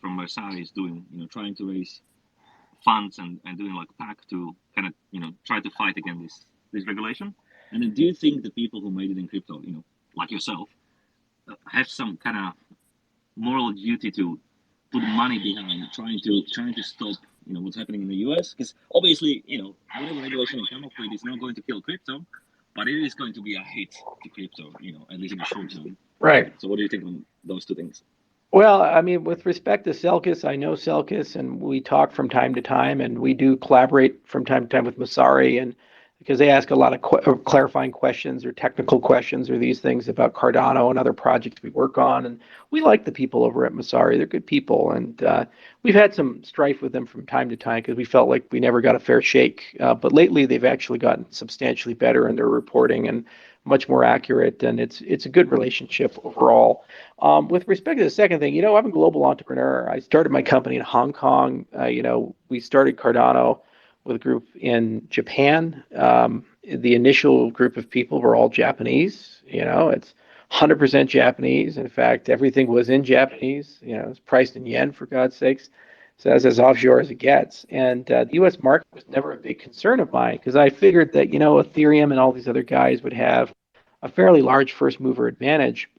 From Versailles is doing, trying to raise funds and doing like a pack to kind of, try to fight against this regulation. And then do you think the people who made it in crypto, like yourself, have some kind of moral duty to put money behind trying to stop, what's happening in the US? Because obviously, whatever regulation they come up with is not going to kill crypto, but it is going to be a hit to crypto, at least in the short term. Right. So what do you think on those two things? Well, I mean, with respect to Selkis, I know Selkis, and we talk from time to time, and we do collaborate from time to time with Masari, and because they ask a lot of clarifying questions or technical questions or these things about Cardano and other projects we work on, and we like the people over at Masari. They're good people, and we've had some strife with them from time to time because we felt like we never got a fair shake. But lately, they've actually gotten substantially better in their reporting and much more accurate, and it's a good relationship overall. With respect to the second thing, I'm a global entrepreneur. I started my company in Hong Kong. We started Cardano with a group in Japan. The initial group of people were all Japanese. It's 100% Japanese. In fact, everything was in Japanese. It's priced in yen, for God's sakes. So that's as offshore as it gets. And the U.S. market was never a big concern of mine because I figured that, Ethereum and all these other guys would have a fairly large first mover advantage.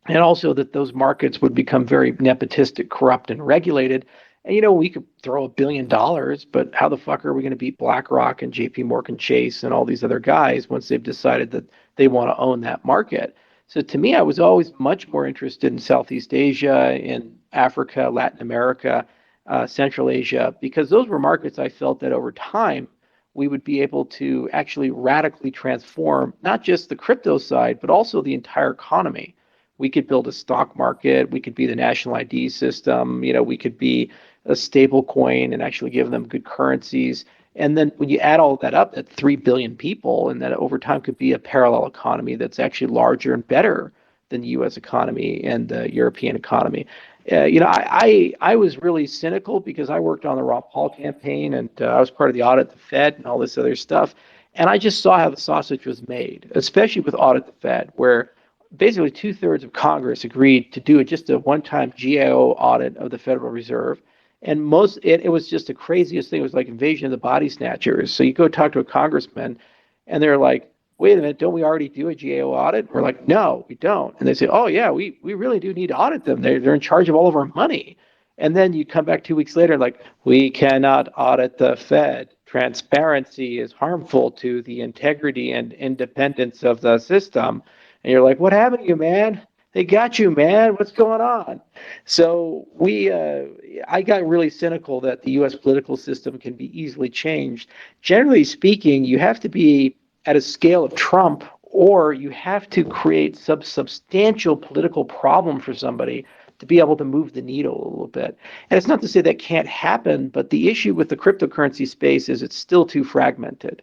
And also that those markets would become very nepotistic, corrupt, and regulated. And, we could throw $1 billion, but how the fuck are we going to beat BlackRock and JP Morgan Chase and all these other guys once they've decided that they want to own that market? So to me, I was always much more interested in Southeast Asia, in Africa, Latin America, Central Asia, because those were markets I felt that over time we would be able to actually radically transform not just the crypto side, but also the entire economy. We could build a stock market. We could be the national ID system. We could be a stable coin and actually give them good currencies. And then when you add all of that up, that 3 billion people, and that over time could be a parallel economy that's actually larger and better than the U.S. economy and the European economy. I was really cynical because I worked on the Ron Paul campaign and I was part of the audit the Fed and all this other stuff. And I just saw how the sausage was made, especially with audit the Fed, where basically 2/3 of Congress agreed to do just a one-time GAO audit of the Federal Reserve. And it was just the craziest thing. It was like invasion of the body snatchers. So you go talk to a congressman and they're like, wait a minute, don't we already do a GAO audit? We're like, no, we don't. And they say, oh yeah, we really do need to audit them. They're in charge of all of our money. And then you come back 2 weeks later, like, we cannot audit the Fed. Transparency is harmful to the integrity and independence of the system. And you're like, what happened to you, man? They got you, man. What's going on? So I got really cynical that the U.S. political system can be easily changed. Generally speaking, you have to be at a scale of Trump, or you have to create some substantial political problem for somebody to be able to move the needle a little bit. And it's not to say that can't happen, but the issue with the cryptocurrency space is it's still too fragmented.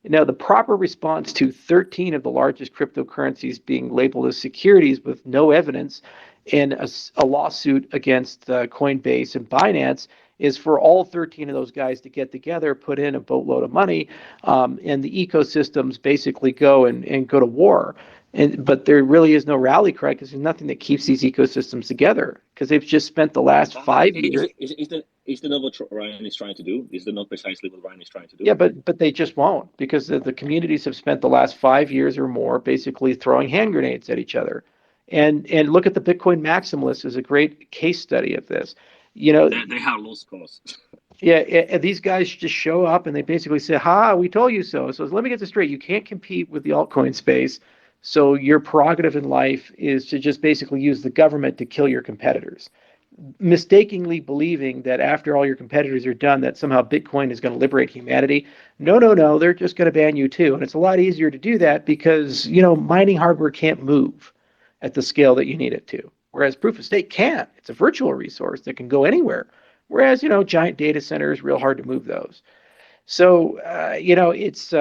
The proper response to 13 of the largest cryptocurrencies being labeled as securities with no evidence in a lawsuit against Coinbase and Binance is for all 13 of those guys to get together, put in a boatload of money, and the ecosystems basically go to war. But there really is no rally cry because there's nothing that keeps these ecosystems together because they've just spent the last 5 years. Is that not what Ryan is trying to do? Is that not precisely what Ryan is trying to do? Yeah, but they just won't because the communities have spent the last 5 years or more basically throwing hand grenades at each other. And look at the Bitcoin maximalists as a great case study of this. They have lost cause. Yeah, these guys just show up and they basically say, "Ha, we told you so." So let me get this straight: you can't compete with the altcoin space. So your prerogative in life is to just basically use the government to kill your competitors, mistakenly believing that after all your competitors are done, that somehow Bitcoin is going to liberate humanity. No, they're just going to ban you too. And it's a lot easier to do that because, mining hardware can't move at the scale that you need it to. Whereas proof of stake can. It's a virtual resource that can go anywhere. Whereas, giant data centers, real hard to move those. So it's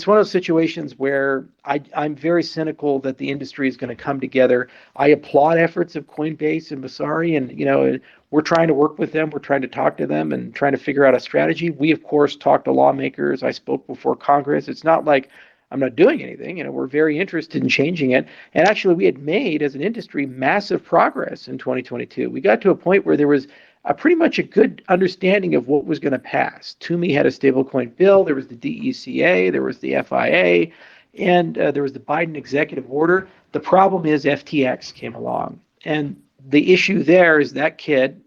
one of those situations where I'm very cynical that the industry is going to come together. I applaud efforts of Coinbase and Masari, and we're trying to work with them. We're trying to talk to them and trying to figure out a strategy. We of course talk to lawmakers. I spoke before Congress. It's not like I'm not doing anything. We're very interested in changing it. And actually, we had made as an industry massive progress in 2022. We got to a point where there was pretty much a good understanding of what was going to pass. Toomey had a stablecoin bill. There was the DECA. There was the FIA, and there was the Biden executive order. The problem is FTX came along, and the issue there is that kid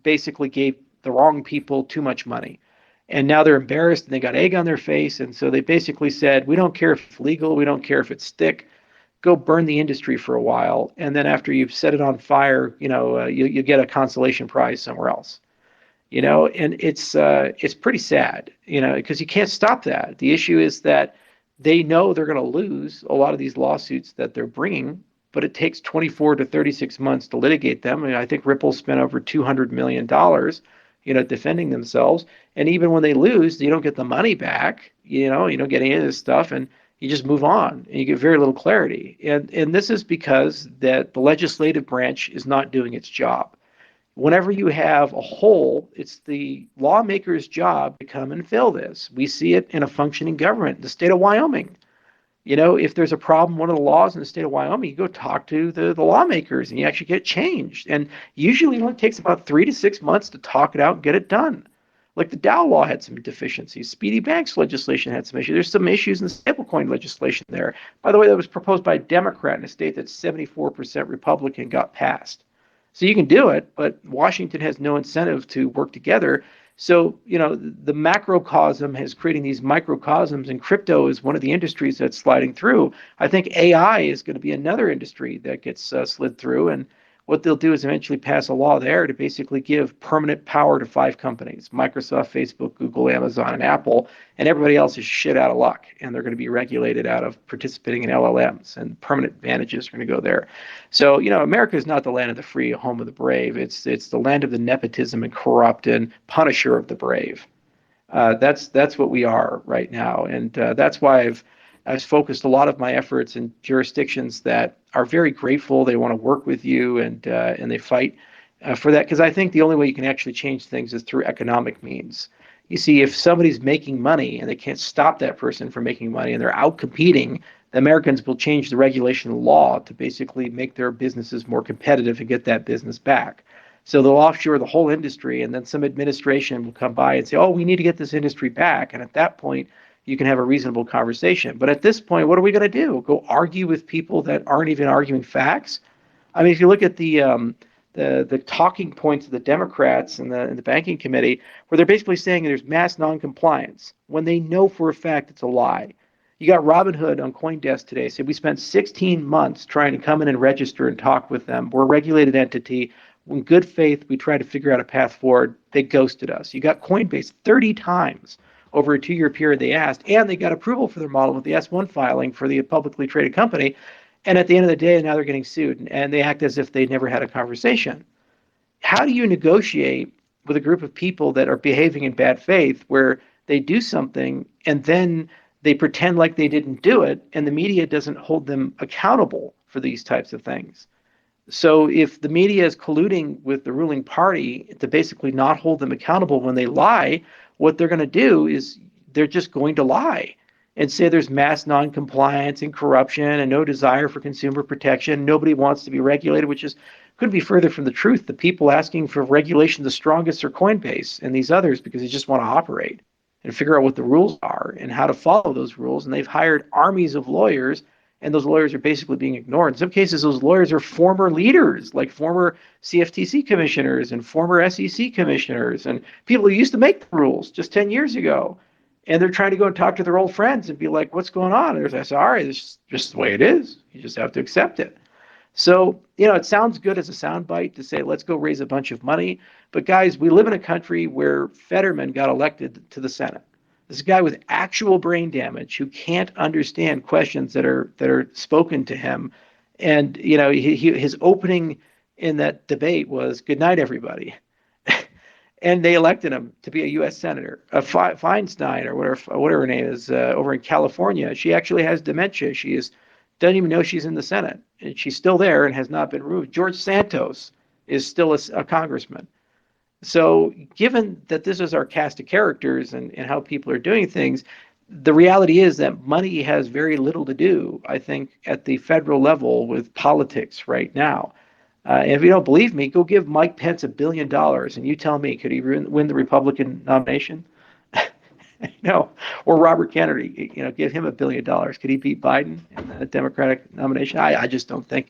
basically gave the wrong people too much money. And now they're embarrassed and they got egg on their face. And so they basically said, we don't care if it's legal. We don't care if it's thick. Go burn the industry for a while. And then after you've set it on fire, you get a consolation prize somewhere else. And it's pretty sad, because you can't stop that. The issue is that they know they're going to lose a lot of these lawsuits that they're bringing, but it takes 24 to 36 months to litigate them. I think Ripple spent over $200 million, defending themselves. And even when they lose, you don't get the money back. You don't get any of this stuff, and you just move on, and you get very little clarity. And this is because that the legislative branch is not doing its job. Whenever you have a hole, it's the lawmaker's job to come and fill this. We see it in a functioning government. The state of Wyoming, if there's a problem, one of the laws in the state of Wyoming, you go talk to the lawmakers and you actually get changed. And usually it only takes about 3 to 6 months to talk it out and get it done. Like the Dow law had some deficiencies. Speedy Banks legislation had some issues. There's some issues in the stablecoin legislation there. By the way, that was proposed by a Democrat in a state that's 74% Republican, got passed. So you can do it, but Washington has no incentive to work together. So, the macrocosm is creating these microcosms, and crypto is one of the industries that's sliding through. I think AI is going to be another industry that gets slid through. And what they'll do is eventually pass a law there to basically give permanent power to 5 companies: Microsoft, Facebook, Google, Amazon, and Apple. And everybody else is shit out of luck. And they're going to be regulated out of participating in LLMs, and permanent advantages are going to go there. So, America is not the land of the free, home of the brave. It's the land of the nepotism and corrupt and punisher of the brave. That's what we are right now. And that's why I've focused a lot of my efforts in jurisdictions that are very grateful. They want to work with you, and they fight for that, because I think the only way you can actually change things is through economic means. You see, if somebody's making money and they can't stop that person from making money and they're out competing, the Americans will change the regulation law to basically make their businesses more competitive and get that business back. So they'll offshore the whole industry, and then some administration will come by and say, oh, we need to get this industry back. And at that point, you can have a reasonable conversation. But at this point, what are we going to do? Go argue with people that aren't even arguing facts? I mean, if you look at the talking points of the Democrats and the banking committee, where they're basically saying there's mass noncompliance when they know for a fact it's a lie. You got Robinhood on CoinDesk today said we spent 16 months trying to come in and register and talk with them. We're a regulated entity. In good faith, we tried to figure out a path forward. They ghosted us. You got Coinbase 30 times over a 2-year period they asked, and they got approval for their model with the S1 filing for the publicly traded company. And at the end of the day, now they're getting sued, and they act as if they never had a conversation. How do you negotiate with a group of people that are behaving in bad faith, where they do something and then they pretend like they didn't do it, and the media doesn't hold them accountable for these types of things? So if the media is colluding with the ruling party to basically not hold them accountable when they lie, what they're going to do is they're just going to lie and say there's mass noncompliance and corruption and no desire for consumer protection. Nobody wants to be regulated, which couldn't be further from the truth. The people asking for regulation the strongest are Coinbase and these others, because they just want to operate and figure out what the rules are and how to follow those rules. And they've hired armies of lawyers, and those lawyers are basically being ignored. In some cases, those lawyers are former leaders, like former CFTC commissioners and former SEC commissioners and people who used to make the rules just 10 years ago. And they're trying to go and talk to their old friends and be like, what's going on? And they're sorry, this is just the way it is. You just have to accept it. So, it sounds good as a soundbite to say, let's go raise a bunch of money. But guys, we live in a country where Fetterman got elected to the Senate. This guy with actual brain damage who can't understand questions that are spoken to him. And, his opening in that debate was, good night, everybody. and they elected him to be a U.S. senator. Feinstein, or whatever her name is, over in California, she actually has dementia. Doesn't even know she's in the Senate, and she's still there and has not been removed. George Santos is still a congressman. So, given that this is our cast of characters and how people are doing things, the reality is that money has very little to do, I think, at the federal level with politics right now. If you don't believe me, go give Mike Pence $1 billion, and you tell me, could he win the Republican nomination? No, or Robert Kennedy, give him $1 billion. Could he beat Biden in the Democratic nomination? I just don't think.